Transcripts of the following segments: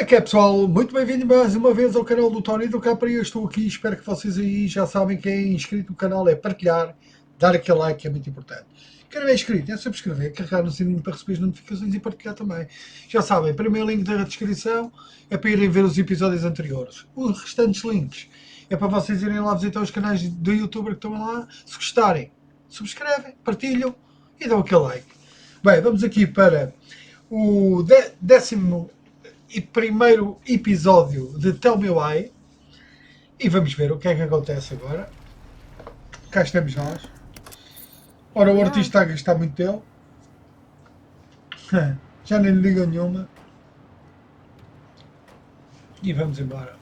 que é, pessoal? Muito bem-vindo mais uma vez ao canal do TonidoCapri. Eu estou aqui, espero que vocês aí já sabem que é inscrito no canal, é partilhar, dar aquele like, que é muito importante. Quem não é inscrito é subscrever, carregar no sininho para receber as notificações e partilhar também. Já sabem, primeiro link da descrição é para irem ver os episódios anteriores. Os restantes links é para vocês irem lá visitar os canais do youtuber que estão lá. Se gostarem, subscrevem, partilham e dão aquele like. Bem, vamos aqui para o 10º e primeiro episódio de Tell Me Why e vamos ver o que é que acontece agora. Cá estamos nós. Ora, o artista está a gastar muito dele. Já nem lhe liga nenhuma. E vamos embora.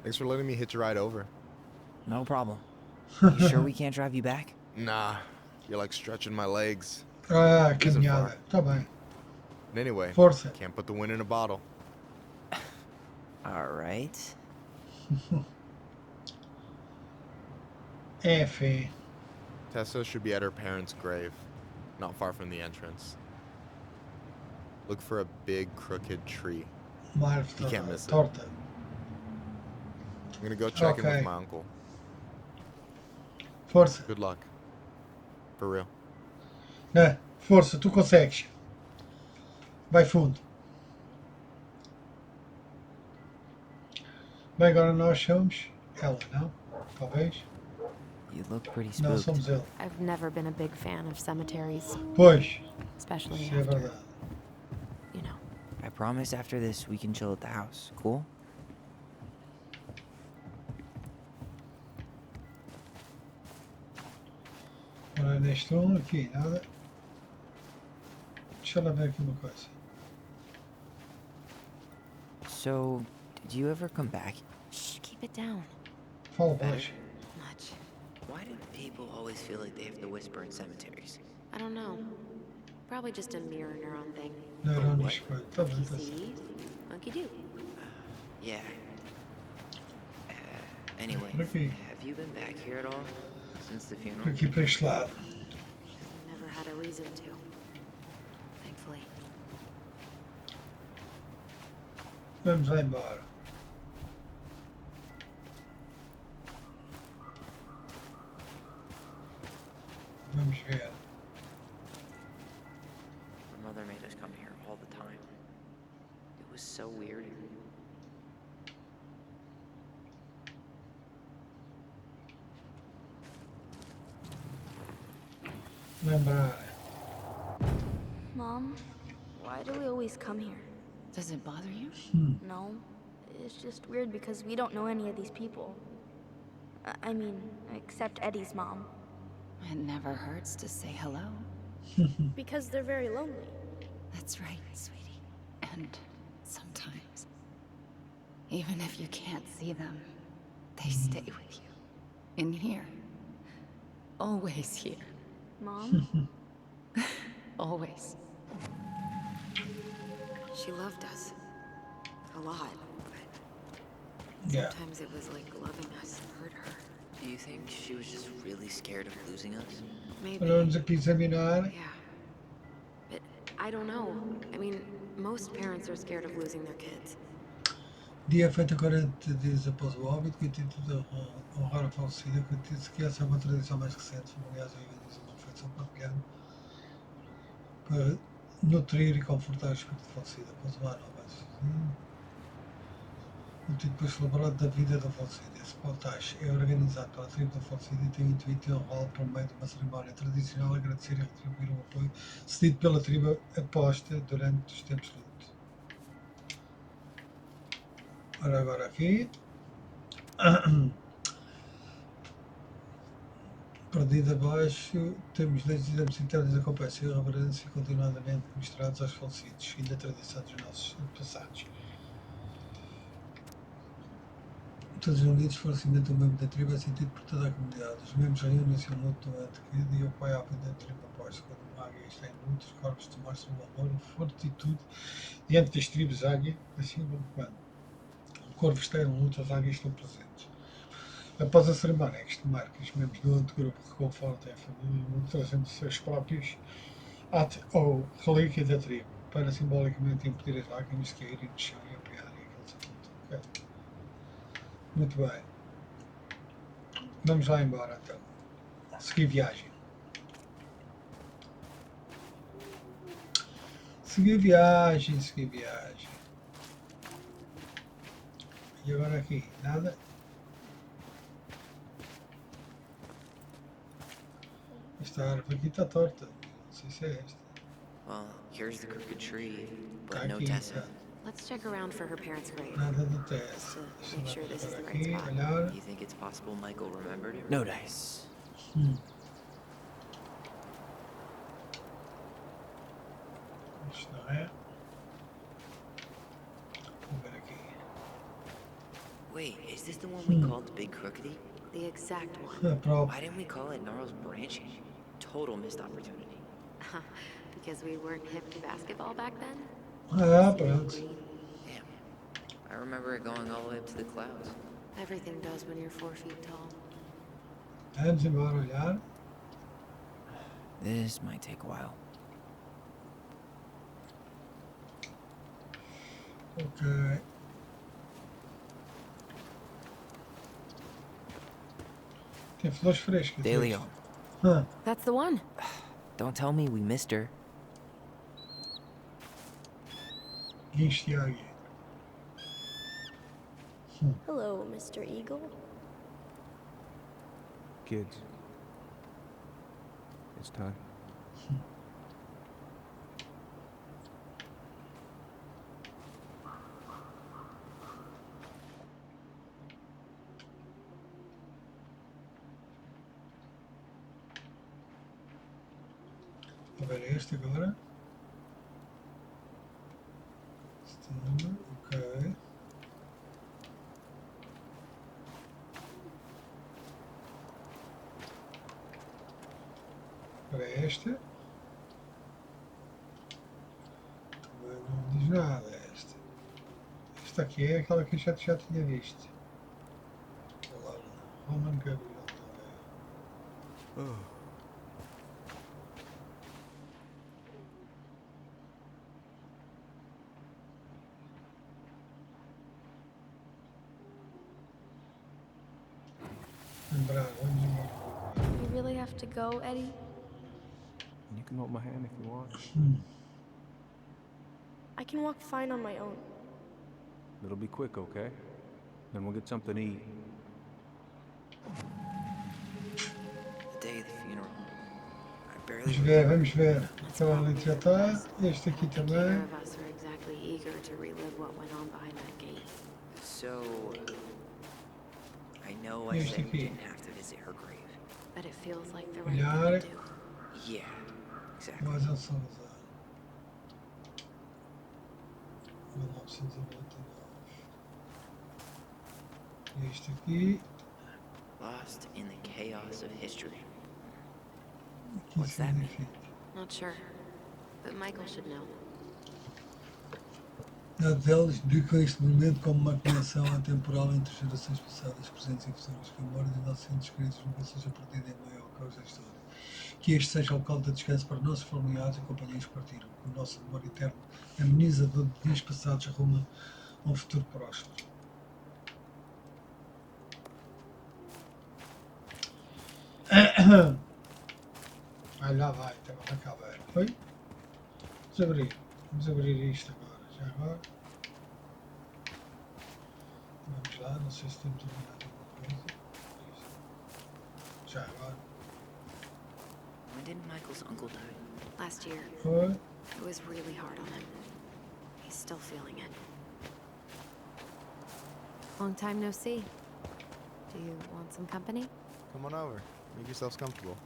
Thanks for letting me hitch a ride over. No problem. You sure we can't drive you back? Nah, you're like stretching my legs. Ah, caminhada. Está bem. And anyway, Força. can't put the wind in a bottle. All right. F. Tessa should be at her parents' grave, not far from the entrance. Look for a big crooked tree. Uma árvore You can't miss it. torta. I'm gonna go check in Okay. with my uncle. Força. Good luck. For real. Não, força, tu consegues. Vai fundo. Bem, agora nós somos ela, não? Talvez? You look pretty Não, spooked. somos ele. I've never been a big fan of cemeteries, Pois, especially isso é after, verdade. you know. I promise after this we can chill at the house. Cool? Ora, neste aqui, nada. Deixa eu ver aqui uma coisa. So, did you ever come back? Shh, keep it down. Fala baixo. Much. Why do people always feel like they have to whisper in cemeteries? I don't know. Probably just a mirror neuron thing. Neurônios, coisa. Está bem, está certo. See? Monkey do. Yeah. Anyway, Por aqui. have you been back here at all since the Por funeral? aqui para este lado. Never had a reason to. Thankfully. Vamos lá embora. Vamos ver. My mother made us come here all the time. It was so weird. Lembrar. Mom, why do we always come here? Does it bother you? No, it's just weird because we don't know any of these people. I mean, except Eddie's mom. It never hurts to say hello. Because they're very lonely. That's right, sweetie. And sometimes, even if you can't see them, they stay with you. In here. Always here. Mom? Always. She loved us. A lot. But Yeah. sometimes it was like loving us hurt her. Do you think she was just really scared of losing us? Maybe. Ora, vamos aqui examinar. Yeah. But I don't know. I mean, most parents are scared of losing their kids. Dia feito a 40 dias após o óbito, que o título de honrar a falecida, que disse que essa é uma tradição mais recente, aliás, a organiza uma refeição partilhada para nutrir e confortar o espírito falecido após o ano. O título celebrado da vida do falecido. Esse potage é organizado pela tribo do falecido e tem o intuito de honrá-lo por meio de uma cerimónia tradicional, agradecer e retribuir o apoio cedido pela tribo aposta durante os tempos de luto. Ora, agora aqui. Perdido abaixo, temos leis e exames internos de compaixão e reverência continuadamente ministrados aos falecidos, seguindo a tradição dos nossos passados. Todos os unidos, falecimento do membro da tribo é sentido por toda a comunidade. Os membros reúnem-se em luto durante que dia o pai abre da tribo após quando uma águia está em luto, os corpos demonstram o amor e fortitude diante das tribos águia, assim como quando o corpo está em luto, as águias estão presentes. Após a cerimónia, que marca os membros do outro grupo reconfortam a família, trazendo os seus próprios atos ou relíquia da tribo. para simbolicamente impedir as lágrimas de caírem no chão e apoiarem aquele assunto. Ok. Muito bem. Vamos lá embora então. Seguir viagem. Seguir viagem, seguir viagem. E agora aqui, nada? Esta árvore aqui está torta. Não sei se é esta. Well, here's the crooked tree, Está but no aqui, Tessa. tá. Let's check around for her parents' grave. Nada de Just Tessa. to Deixa make eu sure this is passar the right aqui, spot. olhar. You think it's possible Michael remembered it? No dice. Isto não é. Vamos ver aqui. Wait, is this the one we called Big Crookedy? The exact one. A própria. Why didn't we call it Gnarl's Branching? Total missed opportunity. Because we weren't hip to basketball back then? Ah, pronto. Damn. I remember it going all the way up to the clouds. Everything does when you're 4 feet tall. Vamos embora olhar. This might take a while. Ok. Tem flores frescas. De Leon. Ah, That's the one. Don't tell me we missed her. guincho de águia. Hello, Mr. Eagle. Kids. It's time. Vou ver este agora. Setembro, ok. Para este. Também não diz nada este. Esta aqui é aquela que eu já tinha visto. Olha lá, Roman Gabriel. Lembrar, vamos embora. You really have to go, Eddie? You can hold my hand if you want. I can walk fine on my own. It'll be quick, okay? Then we'll get something to eat. The day of the funeral. I barely Vamos ver, vamos ver. Aquela ali já está. Este aqui Neither também. of us are exactly eager to relive what went on behind that gate. So, I know I Here's said the we key. didn't have to visit her grave. But it feels like the right Olhar. thing to do. Yeah, exactly. Mais um Salazar. 1999. Este aqui. Lost in the chaos of history. O que What's isso that mean? significa? Not sure. But Michael should know. Dados eles indicam este momento como uma conexão atemporal entre gerações passadas, presentes e futuras, que a memória dos nossos entes queridos nunca seja perdida em meio ao caos da história. Que este seja o local de descanso para nossos familiares e companheiros que partiram, que o nosso amor eterno amenizador de dias passados rumo a um futuro próximo. Vai lá, vai, estava na caveira. Foi? Vamos abrir isto agora, já agora. Vamos lá, não sei se temos eliminado alguma coisa. Já agora. When did Michael's uncle die? Last year, Foi. it was really hard on him. He's still feeling it. Long time no see. Do you want some company? Come on over. Make yourselves comfortable.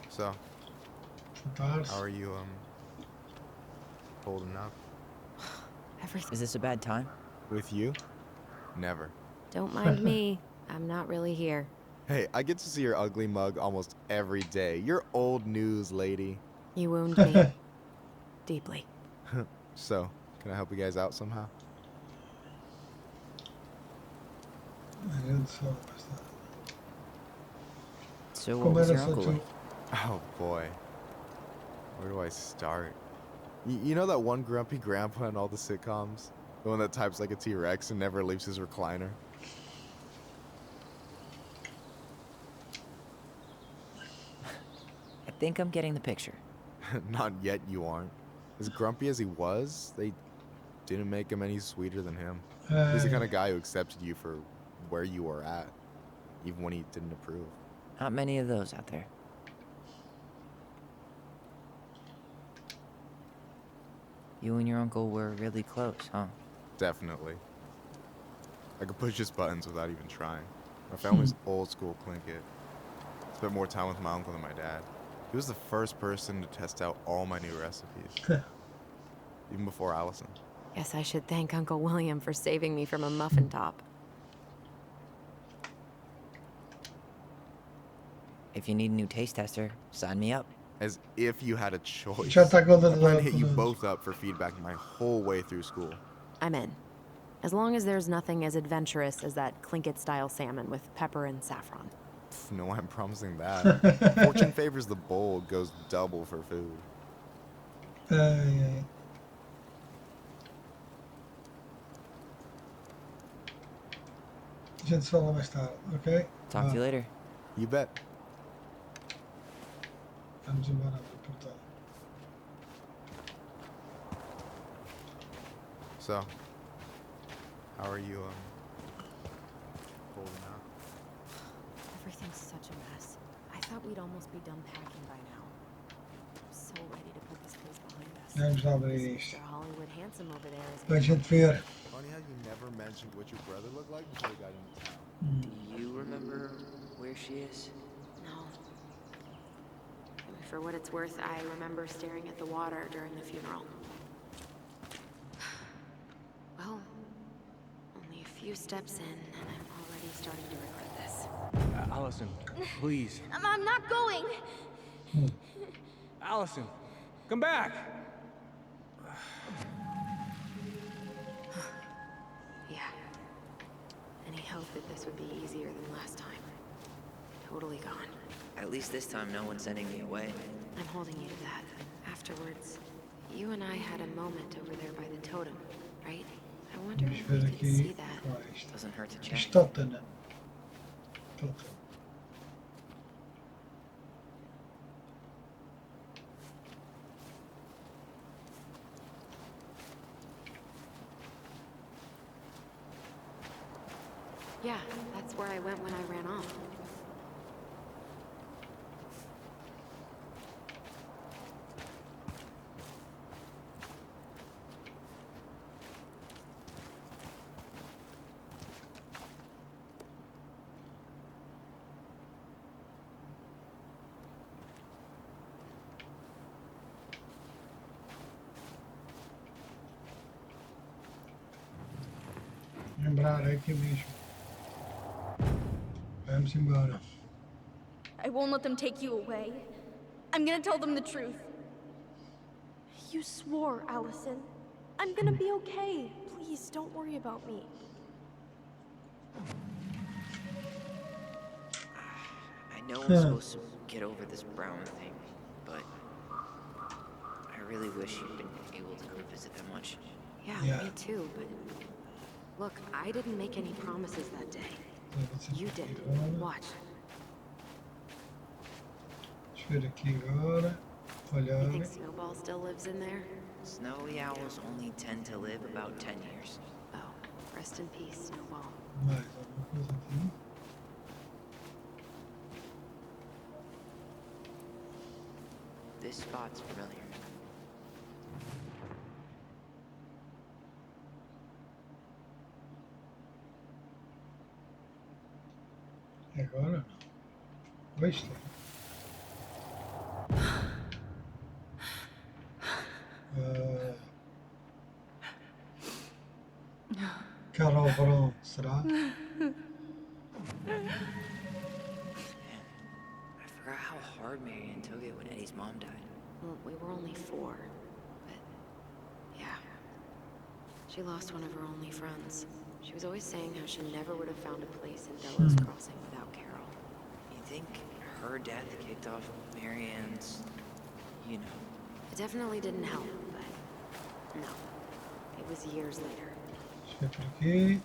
So, Juntar-se. how are you, holding up? Everything. Is this a bad time? With you? Never. Don't mind me. I'm not really here. Hey, I get to see your ugly mug almost every day. You're old news, lady. You wound me. Deeply. So, can I help you guys out somehow? A gente só bastante. So what Como was era your só uncle tu? like? Oh boy. Where do I start? You know that one grumpy grandpa in all the sitcoms? The one that types like a T-Rex and never leaves his recliner? I think I'm getting the picture. Not yet, you aren't. As grumpy as he was, they didn't make him any sweeter than him. He's the kind of guy who accepted you for where you were at, even when he didn't approve. Not many of those out there. You and your uncle were really close, huh? Definitely. I could push his buttons without even trying. My family's old school Tlingit. Spent more time with my uncle than my dad. He was the first person to test out all my new recipes. Even before Allison. Guess I should thank Uncle William for saving me from a muffin top. If you need a new taste tester, sign me up. As if you had a choice. Já está com I plan to hit you todos. both up for feedback my whole way through school. I'm in. As long as there's nothing as adventurous as that Tlingit-style salmon with pepper and saffron. No, I'm promising that. Fortune favors the bold, goes double for food. Ai, ai. A gente se fala mais tarde, ok? Talk to you later. You bet. Vamos embora do portão. So, how are you, holding out? Everything's such a mess. I thought we'd almost be done packing by now. I'm so ready to put this place behind us. Vamos lá abrir Mr. isto. Hollywood handsome over there is Para a gente ver. Funny how you never mentioned what your brother looked like before he got into town. Do you remember where she is? No. For what it's worth, I remember staring at the water during the funeral. Well, only a few steps in, and I'm already starting to regret this. Allison, please. I'm not going. Allison, come back. Yeah. Any hope that this would be easier than last time? Totally gone. At least this time no one's sending me away. I'm holding you to that. Afterwards, you and I had a moment over there by the totem, right? I wonder Vamos if we ver could see aqui. that. Qual é isto? Doesn't hurt to check. Estótana. Estótana. Yeah, that's where I went when I ran off. Lembrar, é aqui mesmo. Vamos embora. I won't let them take you away. I'm gonna tell them the truth. You swore, Allison. I'm gonna be okay. Please, don't worry about me. I know I'm supposed to get over this Brown thing, but I really wish you'd been able to come visit that much. Yeah. Me too, but look, I didn't make any promises that day. You did. Watch. Deixa eu ver aqui agora. You Olhar. think Snowball still lives in there? Snowy owls only tend to live about 10 years. Oh, rest in peace, Snowball. Mais alguma coisa aqui. This spot's familiar. E agora não. Besta. Carol Brown, será? I forgot how hard Marianne took it when Eddie's mom died. Well, we were only 4, but yeah. She lost one of her only friends. She was always saying how she never would have found a place in Delos Crossing without Carol. You think her death kicked off Marianne's, you know. It definitely didn't help, but no. It was years later. Deixa eu ver por aqui.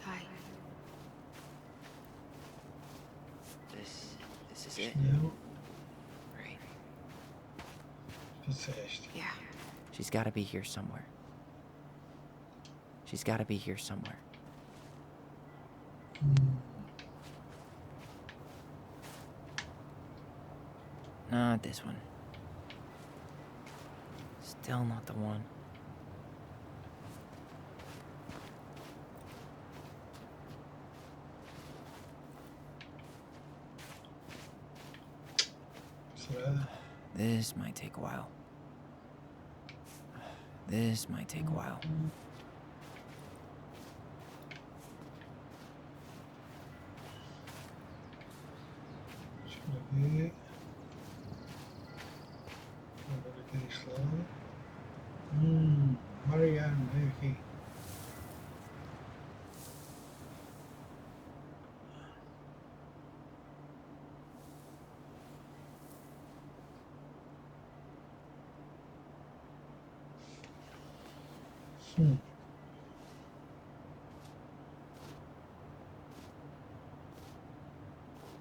Ty, This is it, Não, right? disseste. Yeah. She's gotta be here somewhere. She's gotta be here somewhere. Not this one. Still not the one. Será? This might take a while. This might take a while. Deixa eu ver. Agora aqui deste lado. Marianne, vem aqui.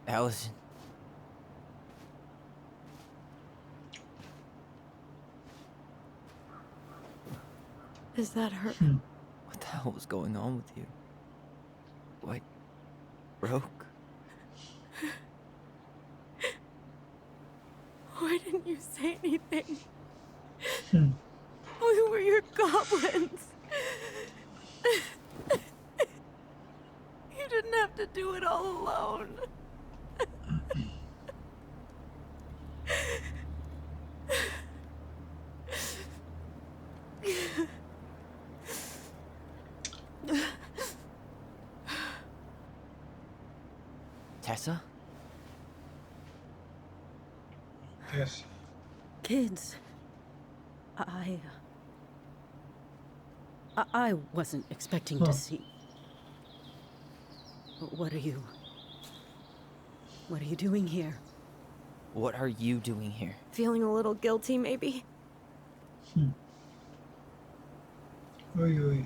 Allison. Is that her? What the hell was going on with you? What? Broke? Why didn't you say anything? We were your goblins. You didn't have to do it all alone. Tessa? Tessa. Kids, I wasn't expecting to see. What are you doing here? What are you doing here? Feeling a little guilty, maybe? Oi, oi.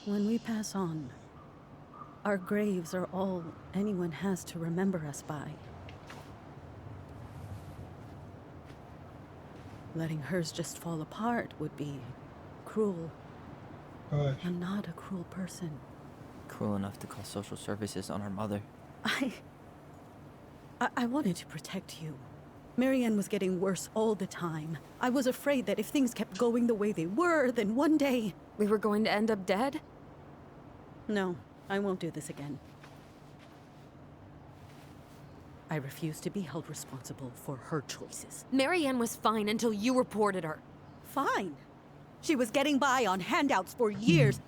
When we pass on, our graves are all anyone has to remember us by. Letting hers just fall apart would be cruel. Pois. I'm not a cruel person. Cruel enough to call social services on our mother. I wanted to protect you. Marianne was getting worse all the time. I was afraid that if things kept going the way they were, then one day... we were going to end up dead? No, I won't do this again. I refuse to be held responsible for her choices. Marianne was fine until you reported her. Fine. She was getting by on handouts for years.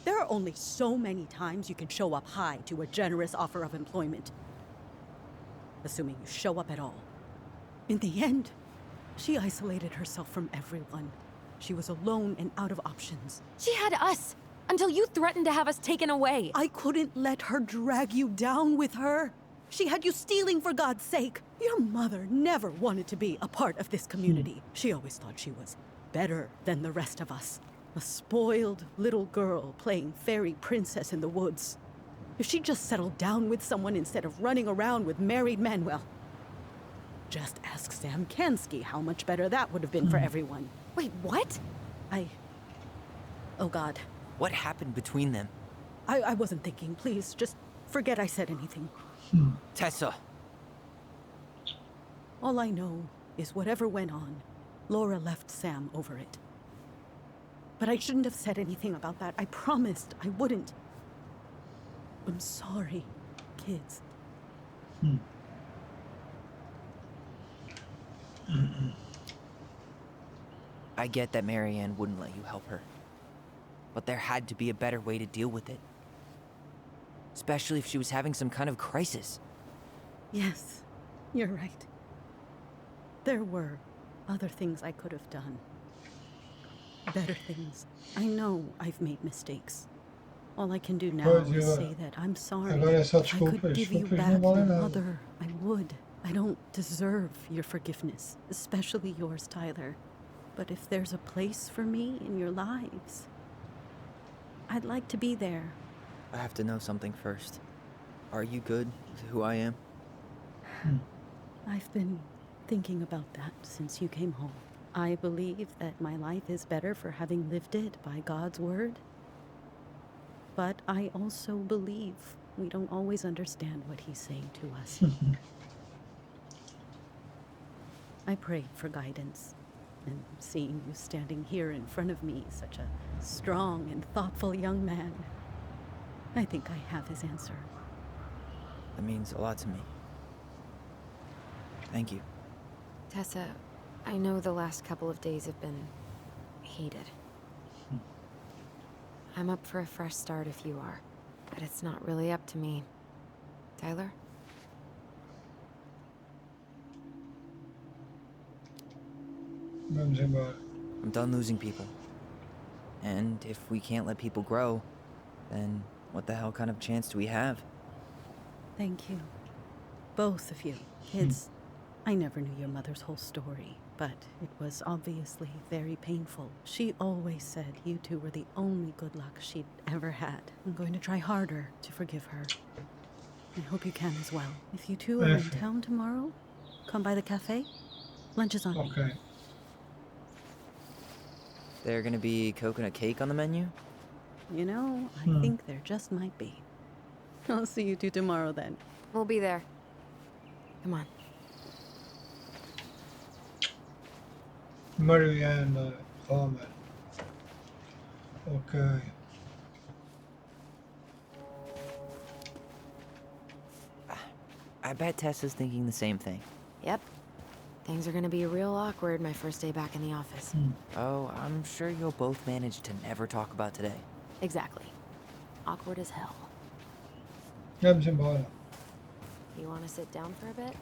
There are only so many times you can show up high to a generous offer of employment. Assuming you show up at all. In the end, she isolated herself from everyone. She was alone and out of options. She had us, until you threatened to have us taken away. I couldn't let her drag you down with her. She had you stealing for God's sake. Your mother never wanted to be a part of this community. She always thought she was better than the rest of us. A spoiled little girl playing fairy princess in the woods. If she just settled down with someone instead of running around with married men, well, just ask Sam Kansky how much better that would have been for everyone. Wait, what? Oh God. What happened between them? I wasn't thinking. Please, just forget I said anything. Tessa! All I know is whatever went on, Laura left Sam over it. But I shouldn't have said anything about that. I promised I wouldn't. I'm sorry, kids. I get that Marianne wouldn't let you help her. But there had to be a better way to deal with it. Especially if she was having some kind of crisis. Yes, you're right. There were other things I could have done. Better things. I know I've made mistakes. All I can do now is say that I'm sorry. Agora é só If I could desculpas. give you Desculpas não back your valem nada. mother, I would. I don't deserve your forgiveness, especially yours, Tyler. But if there's a place for me in your lives, I'd like to be there. I have to know something first. Are you good with who I am? I've been thinking about that since you came home. I believe that my life is better for having lived it by God's word. But I also believe we don't always understand what he's saying to us. I pray for guidance. And seeing you standing here in front of me, such a strong and thoughtful young man, I think I have his answer. That means a lot to me. Thank you. Tessa, I know the last couple of days have been hated. I'm up for a fresh start if you are, but it's not really up to me. Tyler? Vamos embora. I'm done losing people. And if we can't let people grow, then what the hell kind of chance do we have? Thank you. Both of you. Kids, I never knew your mother's whole story, but it was obviously very painful. She always said you two were the only good luck she'd ever had. I'm going to try harder to forgive her. I hope you can as well. If you two are in town tomorrow, come by the cafe. Lunch is on me. Ok. There gonna be coconut cake on the menu? You know, I think there just might be. I'll see you two tomorrow then. We'll be there. Come on. Marianne Farmer. Ok. I bet Tessa's thinking the same thing. Yep. Things are gonna be real awkward my first day back in the office. Oh, I'm sure you'll both manage to never talk about today. Exactly. Awkward as hell. Vamos embora. You wanna sit down for a bit?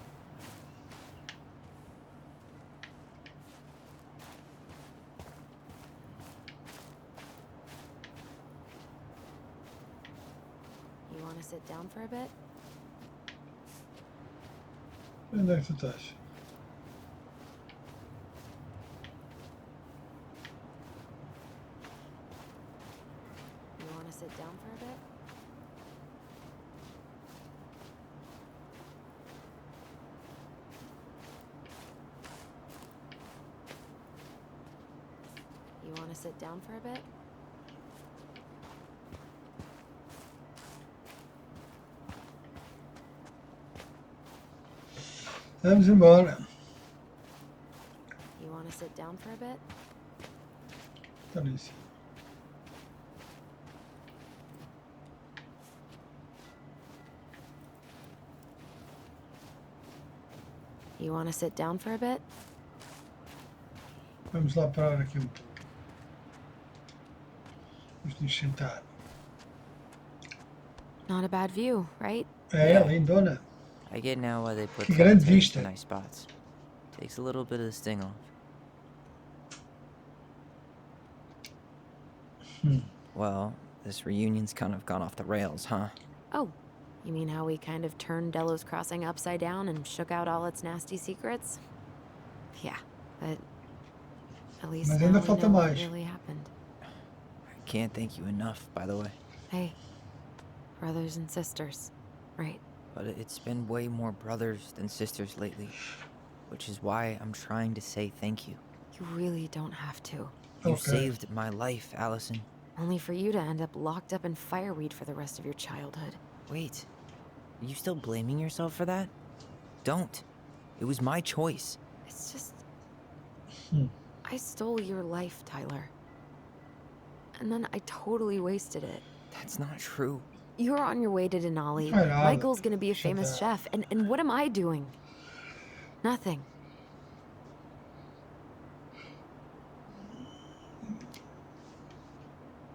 You wanna sit down for a bit? Onde é que tu estás? You wanna sit down for a bit? You wanna sit down for a bit? Vamos embora. You wanna sit down for a bit? Está nisso. You wanna sit down for a bit? Vamos lá parar aqui pouco. Vamos nos sentar. Not a bad view, right? É, lindona. I get now why they put Que grande cemeteries vista. in nice spots. Takes a little bit of the sting off. Well, this reunion's kind of gone off the rails, huh? Oh, you mean how we kind of turned Delos Crossing upside down and shook out all its nasty secrets? Yeah, but at least Mas now ainda we falta know what mais. really happened. I can't thank you enough, by the way. Hey, brothers and sisters, right? But it's been way more brothers than sisters lately. Which is why I'm trying to say thank you. You really don't have to. You Okay. saved my life, Allison. Only for you to end up locked up in fireweed for the rest of your childhood. Wait, are you still blaming yourself for that? Don't. It was my choice. It's just... I stole your life, Tyler. And then I totally wasted it. That's not true. You're on your way to Denali. Não é nada. Michael's gonna be a Deixa famous estar. chef. And what am I doing? Nothing.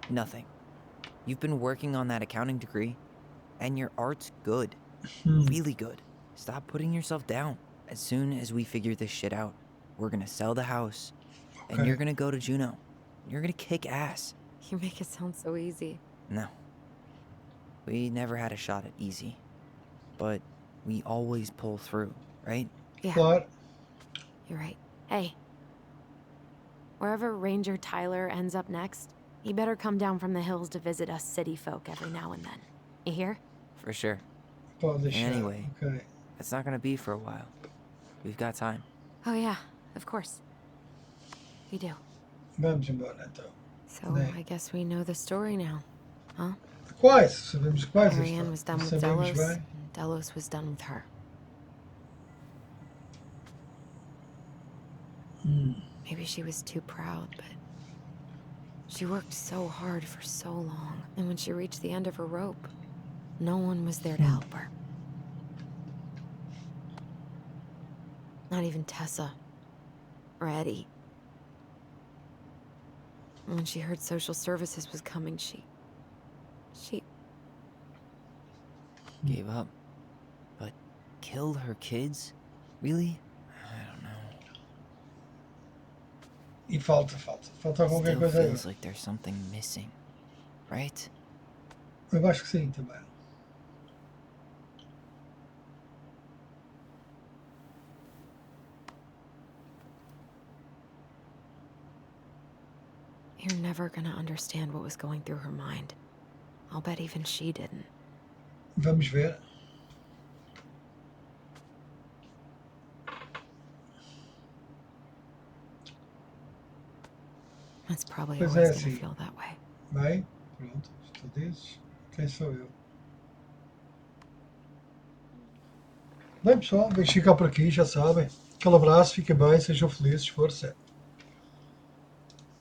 Nothing. You've been working on that accounting degree, and your art's good. Hmm. Really good. Stop putting yourself down. As soon as we figure this shit out, we're gonna sell the house, and Okay. you're gonna go to Juneau. You're gonna kick ass. You make it sound so easy. No. We never had a shot at easy. But we always pull through, right? Yeah, Claro. you're right. Hey. Wherever Ranger Tyler ends up next, he better come down from the hills to visit us city folk every now and then. You hear? For sure. Pode deixar. Anyway. Ok. It's not gonna be for a while. We've got time. Oh yeah, of course. We do. Vamos embora então. So Bem. I guess we know the story now, huh? Quase. Sabemos quase. Marianne was done with Sabemos Delos, bem. and Delos was done with her. Hmm. Maybe she was too proud, but she worked so hard for so long. And when she reached the end of her rope, no one was there to help her. Not even Tessa or Eddie. And when she heard social services was coming, she Gave up. But killed her kids? Really? I don't know. E falta. Falta qualquer Still coisa aí. feels like there's something missing. Right? Eu acho que sim também. You're never gonna understand what was going through her mind. I'll bet even she didn't. Vamos ver. That's probably Pois always é, gonna sim. feel that way. Bem, pronto. Tu dizes. Quem sou eu? Bem pessoal, vamos ficar por aqui, já sabem. Aquele abraço, fiquem bem, sejam felizes, força.